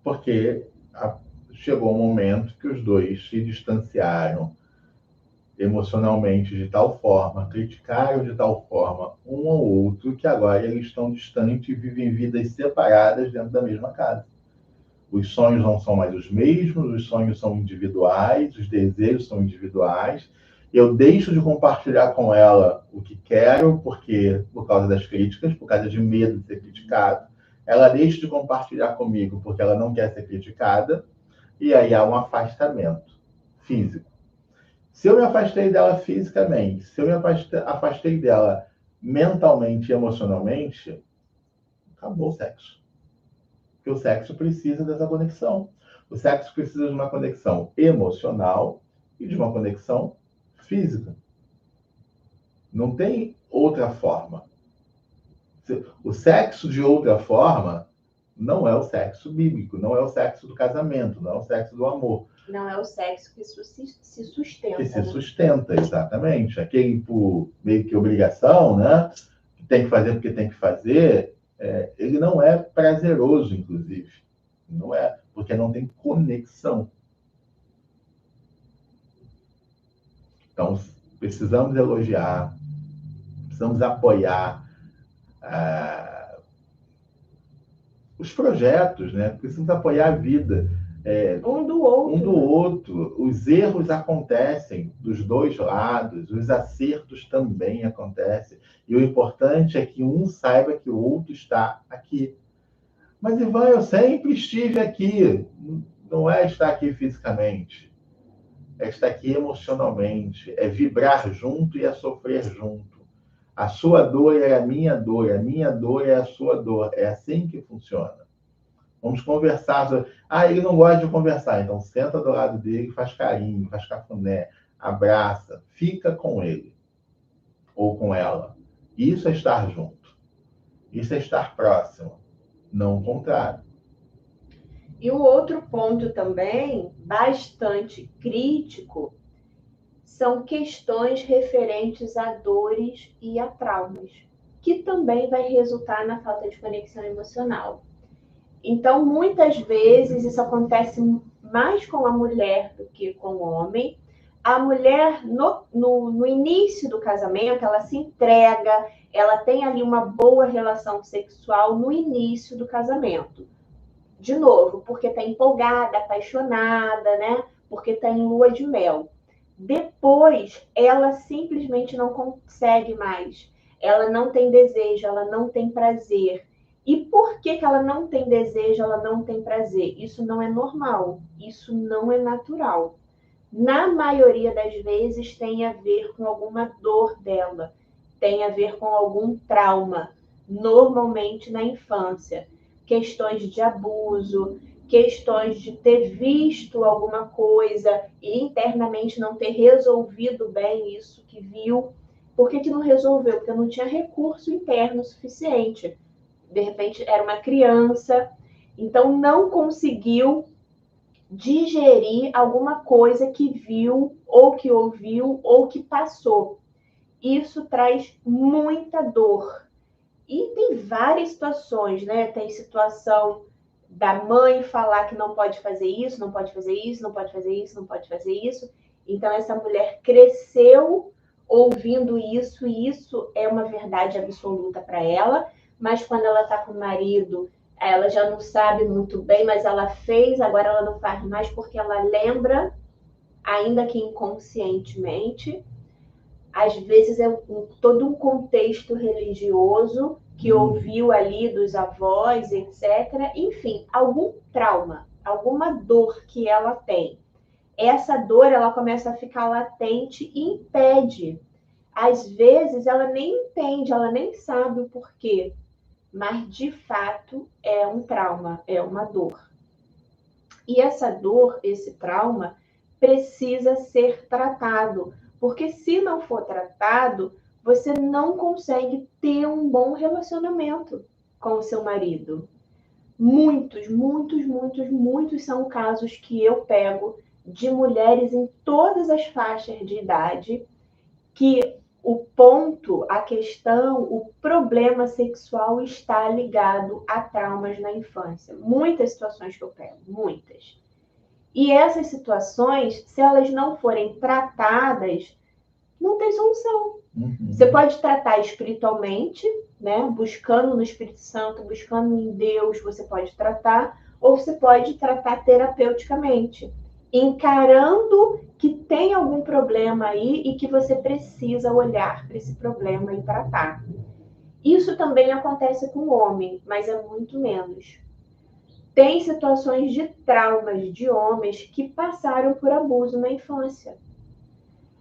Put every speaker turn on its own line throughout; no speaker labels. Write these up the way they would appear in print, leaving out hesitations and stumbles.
porque chegou um momento que os dois se distanciaram emocionalmente de tal forma, criticaram de tal forma um ao outro, que agora eles estão distantes e vivem vidas separadas dentro da mesma casa. Os sonhos não são mais os mesmos, os sonhos são individuais, os desejos são individuais. Eu deixo de compartilhar com ela o que quero, porque por causa das críticas, por causa de medo de ser criticado. Ela deixa de compartilhar comigo porque ela não quer ser criticada, e aí há um afastamento físico. Se eu me afastei dela fisicamente, se eu me afastei dela mentalmente e emocionalmente, acabou o sexo. Porque o sexo precisa dessa conexão. O sexo precisa de uma conexão emocional e de uma conexão física. Não tem outra forma. O sexo de outra forma não é o sexo bíblico, não é o sexo do casamento, não é o sexo do amor.
Não é o sexo que se sustenta.
Que se sustenta, exatamente. Aquele por meio que obrigação, né? Que tem que fazer porque tem que fazer, ele não é prazeroso, inclusive. Não é, porque não tem conexão. Então, precisamos elogiar, precisamos apoiar os projetos, né? Precisamos apoiar a vida.
Um do outro.
Os erros acontecem dos dois lados, os acertos também acontecem. E o importante é que um saiba que o outro está aqui. Mas, Ivan, eu sempre estive aqui. Não é estar aqui fisicamente, é estar aqui emocionalmente, é vibrar junto e é sofrer junto. A sua dor é a minha dor é a sua dor. É assim que funciona. Vamos conversar sobre... ele não gosta de conversar, então senta do lado dele, faz carinho, faz cafuné, abraça, fica com ele ou com ela. Isso é estar junto. Isso é estar próximo, não o contrário.
E o outro ponto também, bastante crítico, são questões referentes a dores e a traumas, que também vai resultar na falta de conexão emocional. Então, muitas vezes, isso acontece mais com a mulher do que com o homem. A mulher, no início do casamento, ela se entrega, ela tem ali uma boa relação sexual no início do casamento. De novo, porque está empolgada, apaixonada, né? Porque está em lua de mel. Depois, ela simplesmente não consegue mais. Ela não tem desejo, ela não tem prazer. E por que ela não tem desejo, ela não tem prazer? Isso não é normal, isso não é natural. Na maioria das vezes tem a ver com alguma dor dela, tem a ver com algum trauma, normalmente na infância. Questões de abuso, questões de ter visto alguma coisa e internamente não ter resolvido bem isso que viu. Por que não resolveu? Porque não tinha recurso interno suficiente. De repente era uma criança, então não conseguiu digerir alguma coisa que viu, ou que ouviu, ou que passou. Isso traz muita dor. E tem várias situações, né? Tem situação da mãe falar que não pode fazer isso, não pode fazer isso, não pode fazer isso, não pode fazer isso. Então, essa mulher cresceu ouvindo isso, e isso é uma verdade absoluta para ela, mas quando ela está com o marido, ela já não sabe muito bem, mas ela fez, agora ela não faz mais porque ela lembra, ainda que inconscientemente. Às vezes é todo um contexto religioso que ouviu ali dos avós, etc. Enfim, algum trauma, alguma dor que ela tem. Essa dor, ela começa a ficar latente e impede. Às vezes, ela nem entende, ela nem sabe o porquê, mas, de fato, é um trauma, é uma dor. E essa dor, esse trauma, precisa ser tratado, porque se não for tratado, você não consegue ter um bom relacionamento com o seu marido. Muitos são casos que eu pego de mulheres em todas as faixas de idade que o ponto, a questão, o problema sexual está ligado a traumas na infância. Muitas situações que eu pego, muitas. E essas situações, se elas não forem tratadas, não tem solução. Você pode tratar espiritualmente, né? Buscando no Espírito Santo, buscando em Deus, você pode tratar, ou você pode tratar terapeuticamente, encarando que tem algum problema aí e que você precisa olhar para esse problema e tratar. Isso também acontece com o homem, mas é muito menos. Tem situações de traumas de homens que passaram por abuso na infância,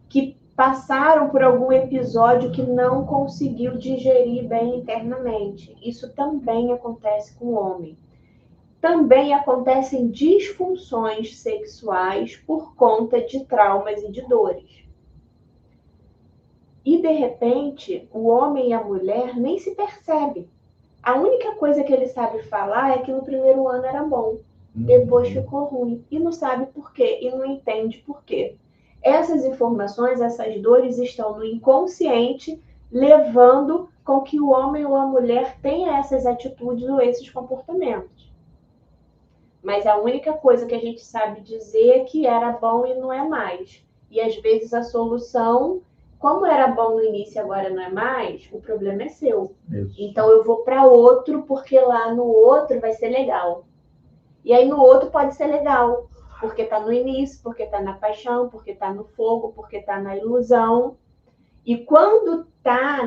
que passaram por algum episódio que não conseguiu digerir bem internamente. Isso também acontece com o homem. Também acontecem disfunções sexuais por conta de traumas e de dores. E, de repente, o homem e a mulher nem se percebem. A única coisa que ele sabe falar é que no primeiro ano era bom, depois ficou ruim, e não sabe por quê, e não entende por quê. Essas informações, essas dores estão no inconsciente, levando com que o homem ou a mulher tenha essas atitudes ou esses comportamentos. Mas a única coisa que a gente sabe dizer é que era bom e não é mais. E às vezes a solução, como era bom no início e agora não é mais, o problema é seu.
Isso.
Então eu vou para outro porque lá no outro vai ser legal. E aí no outro pode ser legal, porque está no início, porque está na paixão, porque está no fogo, porque está na ilusão. E quando está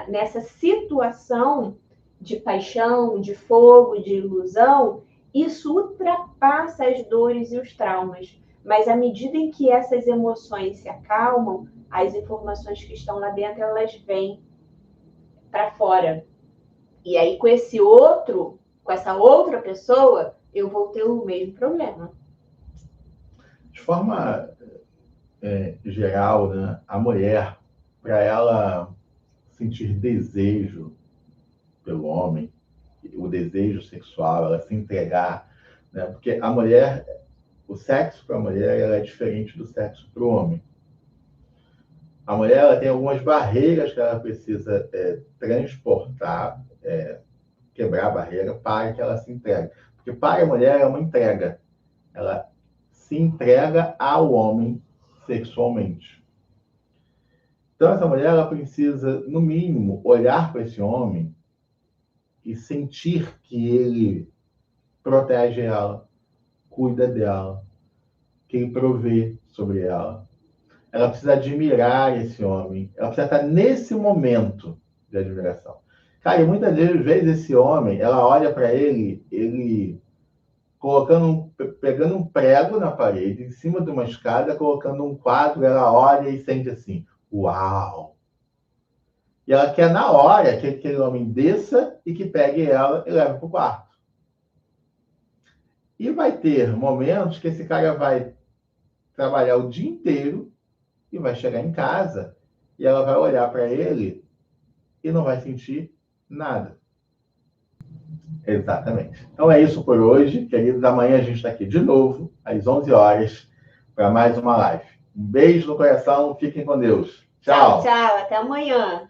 nessa situação de paixão, de fogo, de ilusão, isso ultrapassa as dores e os traumas. Mas à medida em que essas emoções se acalmam, as informações que estão lá dentro, elas vêm para fora. E aí com esse outro, com essa outra pessoa, eu vou ter o mesmo problema.
De forma geral, né, a mulher, para ela sentir desejo pelo homem, o desejo sexual, ela se entregar, né, porque a mulher, o sexo para a mulher ela é diferente do sexo para o homem. A mulher ela tem algumas barreiras que ela precisa transportar, quebrar a barreira para que ela se entregue. Porque para a mulher é uma entrega. Ela se entrega ao homem sexualmente. Então, essa mulher ela precisa, no mínimo, olhar para esse homem e sentir que ele protege ela, cuida dela, que ele provê sobre ela. Ela precisa admirar esse homem. Ela precisa estar nesse momento de admiração. Cara, e muitas vezes esse homem, ela olha para ele pegando um prego na parede, em cima de uma escada, colocando um quadro, ela olha e sente assim, uau! E ela quer na hora que aquele homem desça e que pegue ela e leve para o quarto. E vai ter momentos que esse cara vai trabalhar o dia inteiro e vai chegar em casa e ela vai olhar para ele e não vai sentir nada. Exatamente. Então é isso por hoje, queridos. Amanhã a gente está aqui de novo, às 11 horas, para mais uma live. Um beijo no coração, fiquem com Deus. Tchau.
Tchau, até amanhã.